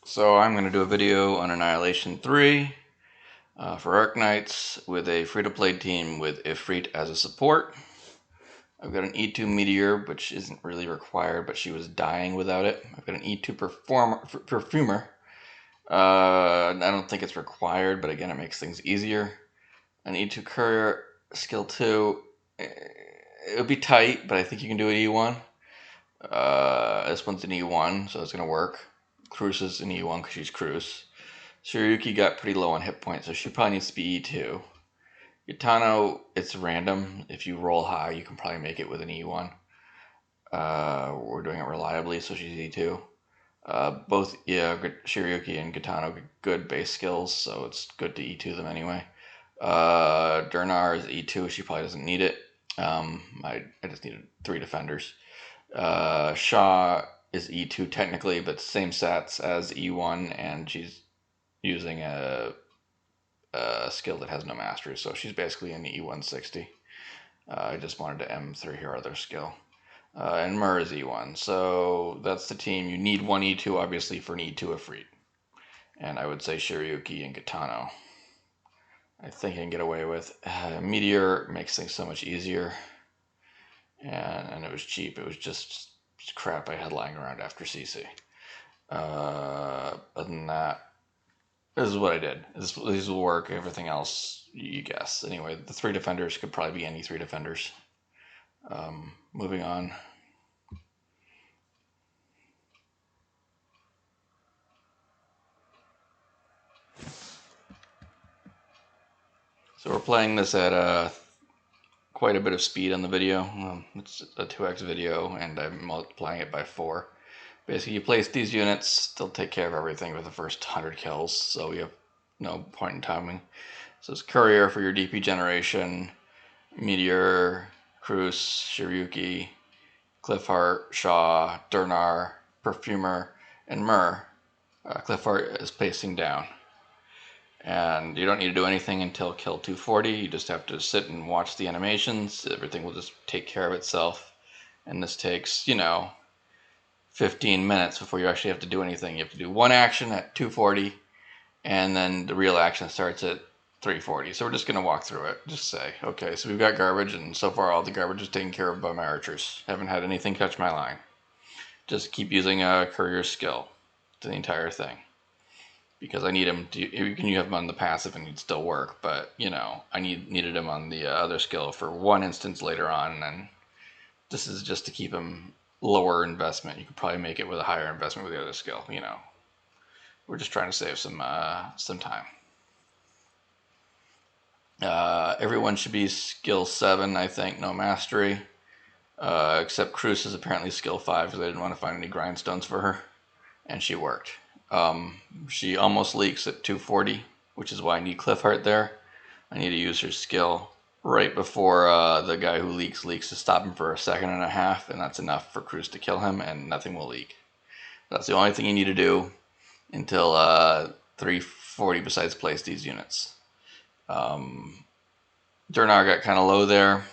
So I'm going to do a video on Annihilation 3 for Arknights with a free-to-play team with Ifrit as a support. I've got an E2 Meteor, which isn't really required, but she was dying without it. I've got an E2 Perfumer. I don't think it's required, but again, it makes things easier. An E2 Courier Skill 2. It would be tight, but I think you can do an E1. This one's an E1, so it's going to work. Kroos is an E1 because she's Kroos. Shirayuki got pretty low on hit points, so she probably needs to be E2. Gitano, it's random. If you roll high, you can probably make it with an E1. We're doing it reliably, so she's E2. Both Shirayuki and Gitano get good base skills, so it's good to E2 them anyway. Durnar is E2. She probably doesn't need it. I just needed 3 defenders. Shaw is E2 technically, but same stats as E1, and she's using a skill that has no mastery, so she's basically an E160. I just wanted to M3 her other skill. And Myrrh is E1, so that's the team. You need one E2, obviously, for an E2 Ifrit. And I would say Shirayuki and Gitano. I think I can get away with. Meteor makes things so much easier. And it was cheap. It was just crap I had lying around after CC. Other than that, this is what I did. These will work. Everything else, you guess. Anyway, the 3 defenders could probably be any 3 defenders. Moving on. So we're playing this at quite a bit of speed on the video. It's a 2x video, and I'm multiplying it by 4. Basically, you place these units, they'll take care of everything with the first 100 kills, so you have no point in timing. So it's Courier for your DP generation, Meteor, Kroos, Shirayuki, Cliffheart, Shaw, Durnar, Perfumer, and Myrrh. Cliffheart is pacing down. And you don't need to do anything until kill 240. You just have to sit and watch the animations. Everything will just take care of itself. And this takes, 15 minutes before you actually have to do anything. You have to do one action at 240, and then the real action starts at 340. So we're just going to walk through it. Just say, okay, so we've got garbage, and so far all the garbage is taken care of by my archers. Haven't had anything touch my line. Just keep using a Courier Skill to the entire thing. Because I need him to, you have him on the passive and he'd still work, but, I needed him on the other skill for one instance later on, and this is just to keep him lower investment. You could probably make it with a higher investment with the other skill, We're just trying to save some time. Everyone should be skill 7, I think, no mastery. Except Kroos is apparently skill 5 because I didn't want to find any grindstones for her. And she worked. She almost leaks at 240, which is why I need Cliffheart there. I need to use her skill right before the guy who leaks to stop him for a second and a half, and that's enough for Kroos to kill him, and nothing will leak. That's the only thing you need to do until 340 besides place these units. Durnar got kind of low there,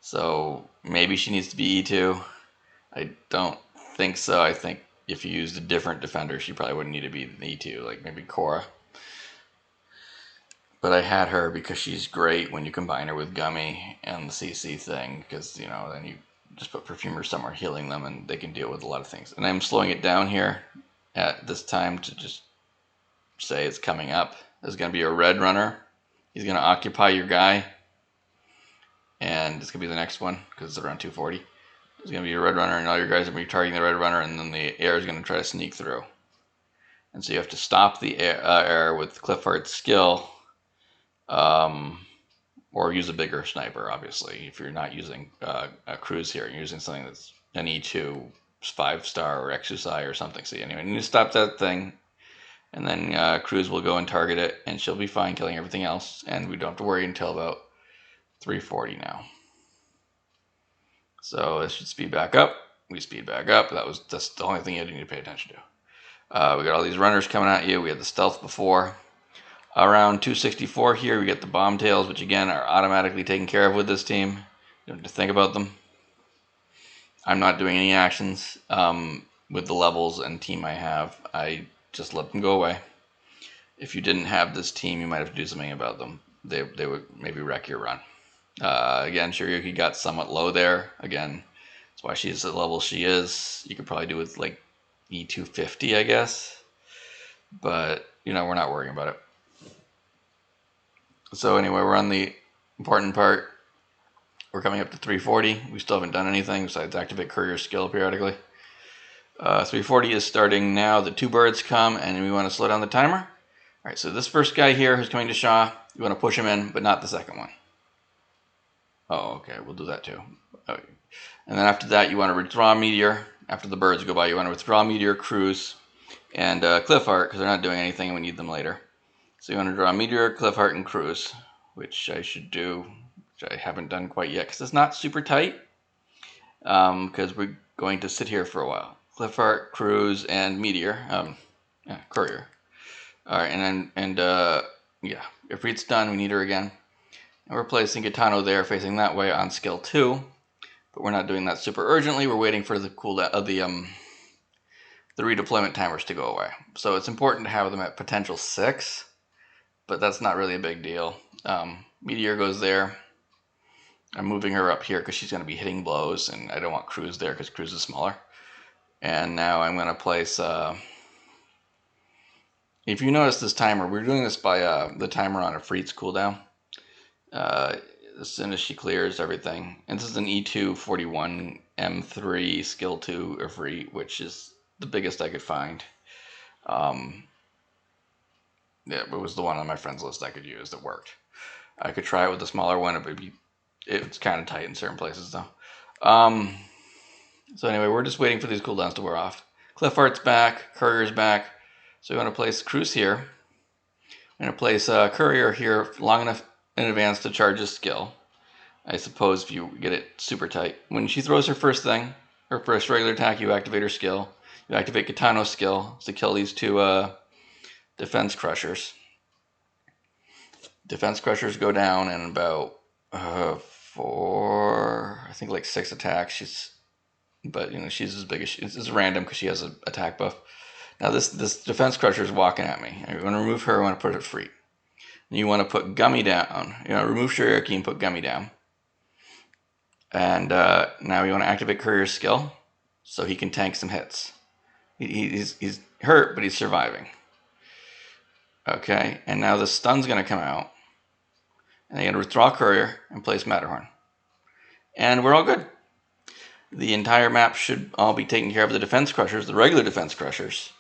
so maybe she needs to be E2. I don't think so. I think if you used a different defender, she probably wouldn't need to be an E2, like maybe Cora. But I had her because she's great when you combine her with Gummy and the CC thing, because, then you just put Perfumer somewhere healing them and they can deal with a lot of things. And I'm slowing it down here at this time to just say it's coming up. There's going to be a red runner. He's going to occupy your guy. And it's going to be the next one because it's around 240. There's going to be a red runner, and all your guys are going to be targeting the red runner, and then the air is going to try to sneak through. And so you have to stop the air with Cliffheart Skill, or use a bigger sniper, obviously. If you're not using a Kroos here, you're using something that's an E2, 5-star, or Exercise or something. So anyway, you need to stop that thing, and then Kroos will go and target it, and she'll be fine killing everything else, and we don't have to worry until about 340 now. So this should speed back up. We speed back up. That's the only thing you need to pay attention to. We got all these runners coming at you. We had the stealth before. Around 264 here, we get the bomb tails, which again are automatically taken care of with this team. You don't have to think about them. I'm not doing any actions. with the levels and team I have, I just let them go away. If you didn't have this team, you might have to do something about them. They would maybe wreck your run. Again, Shirayuki got somewhat low there. Again, that's why she's at the level she is. You could probably do with like E250, I guess. But, you know, we're not worrying about it. So anyway, we're on the important part. We're coming up to 340. We still haven't done anything besides activate Courier Skill periodically. 340 is starting now. The 2 birds come, and we want to slow down the timer. All right, so this first guy here who's coming to Shaw, you want to push him in, but not the second one. Oh, okay, we'll do that too. Okay. And then after that, you want to withdraw Meteor. After the birds go by, you want to withdraw Meteor, Kroos, and Cliffheart, because they're not doing anything and we need them later. So you want to draw Meteor, Cliffheart, and Kroos, which I should do, which I haven't done quite yet, because it's not super tight, because we're going to sit here for a while. Cliffheart, Kroos, and Meteor, Courier. All right, yeah, Ifrit's done, we need her again. And we're placing Gitano there, facing that way on skill 2. But we're not doing that super urgently. We're waiting for the cooldown of the redeployment timers to go away. So it's important to have them at potential 6, but that's not really a big deal. Meteor goes there. I'm moving her up here because she's going to be hitting blows, and I don't want Kroos there because Kroos is smaller. And now I'm going to place... if you notice this timer, we're doing this by the timer on Ifrit's cooldown. As soon as she clears everything. And this is an E2 41 M3 skill 2 Ifrit, which is the biggest I could find. Yeah, it was the one on my friends list I could use that worked. I could try it with a smaller one. It's kind of tight in certain places though. So anyway, we're just waiting for these cooldowns to wear off. Cliffheart's back, Courier's back. So we want to place Kroos here. I'm going to place Courier here long enough in advance to charge his skill. I suppose if you get it super tight. When she throws her first thing, her first regular attack, you activate her skill. You activate Gitano skill to kill these 2 defense crushers. Defense crushers go down in about 4, I think like 6 attacks. But you know, she's as big as it's random because she has an attack buff. Now this defense crusher is walking at me. I want to remove her. I want to put it free. And you want to put Gummy down. You know, remove Shirayuki and put Gummy down. And now you want to activate Courier Skill so he can tank some hits. He's hurt, but he's surviving. Okay, and now the stun's going to come out. And you're going to withdraw Courier and place Matterhorn. And we're all good. The entire map should all be taken care of. The defense crushers, the regular defense crushers,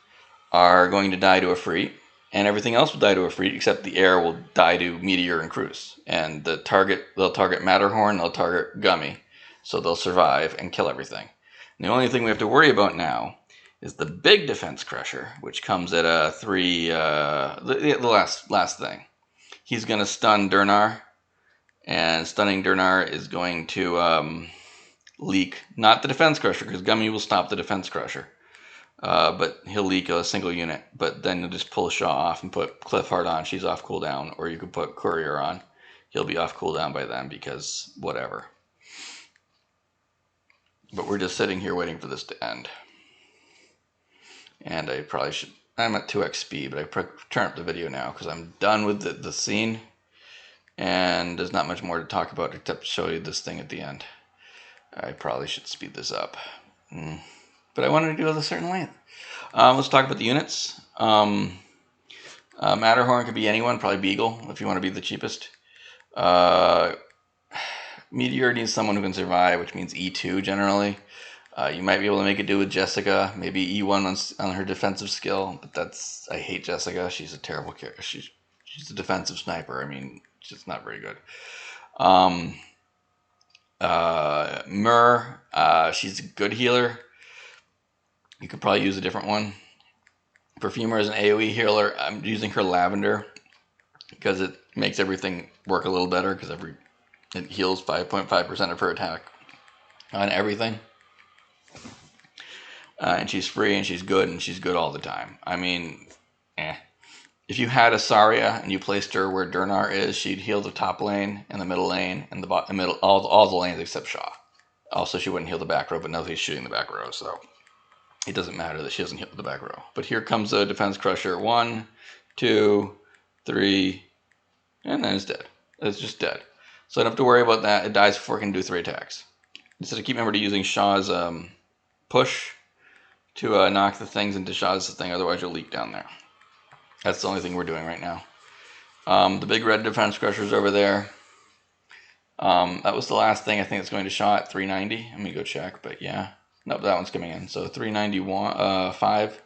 are going to die to Ifrit. And everything else will die to Ifrit, except the air will die to Meteor and Kroos. And they'll target Matterhorn, they'll target Gummy. So they'll survive and kill everything. And the only thing we have to worry about now is the big defense crusher, which comes at a 3, the last thing. He's going to stun Durnar, and stunning Durnar is going to leak, not the defense crusher, because Gummy will stop the defense crusher. But he'll leak a single unit. But then you'll just pull Shaw off and put Cliffheart on. She's off cooldown. Or you could put Courier on. He'll be off cooldown by then because whatever. But we're just sitting here waiting for this to end. And I probably should... I'm at 2x speed, but I turn up the video now because I'm done with the scene. And there's not much more to talk about except show you this thing at the end. I probably should speed this up. But I wanted to do it a certain length. Let's talk about the units. Matterhorn could be anyone, probably Beagle if you want to be the cheapest. Meteor needs someone who can survive, which means E2 generally. You might be able to make it do with Jessica, maybe E1 on her defensive skill, but I hate Jessica. She's a terrible character. She's a defensive sniper. I mean, she's not very good. Myrrh, she's a good healer. You could probably use a different one. Perfumer is an AoE healer. I'm using her Lavender because it makes everything work a little better because it heals 5.5% of her attack on everything. And she's free and she's good all the time. I mean, If you had a Saria and you placed her where Durnar is, she'd heal the top lane and the middle lane and the middle, all the lanes except Shaw. Also, she wouldn't heal the back row, but nobody's shooting the back row, so it doesn't matter that she doesn't hit with the back row. But here comes a defense crusher. 1, 2, 3, and then it's dead. It's just dead. So I don't have to worry about that. It dies before it can do 3 attacks. Instead, I keep remember to using Shaw's push to knock the things into Shaw's thing. Otherwise, you'll leak down there. That's the only thing we're doing right now. The big red defense crusher's over there. That was the last thing I think it's going to Shaw at 390. Let me go check, but yeah. Nope, that one's coming in. So 395.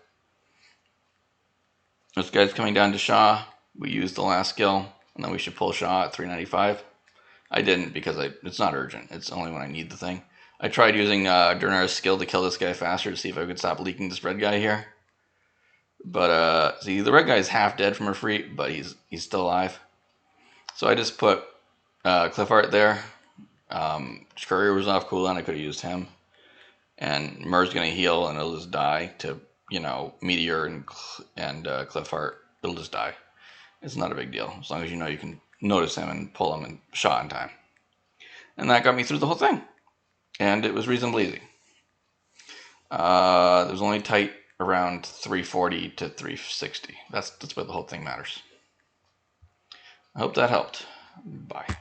This guy's coming down to Shaw. We used the last skill, and then we should pull Shaw at 395. I didn't because it's not urgent. It's only when I need the thing. I tried using Arknights Skill to kill this guy faster to see if I could stop leaking this red guy here. But see, the red guy is half dead from Ifrit, but he's still alive. So I just put Cliffheart there. Courier was off cooldown. I could have used him. And Myrrh's going to heal, and it'll just die to, Meteor and Cliffheart. It'll just die. It's not a big deal, as long as you can notice him and pull him and shot in time. And that got me through the whole thing. And it was reasonably easy. It was only tight around 340 to 360. That's where the whole thing matters. I hope that helped. Bye.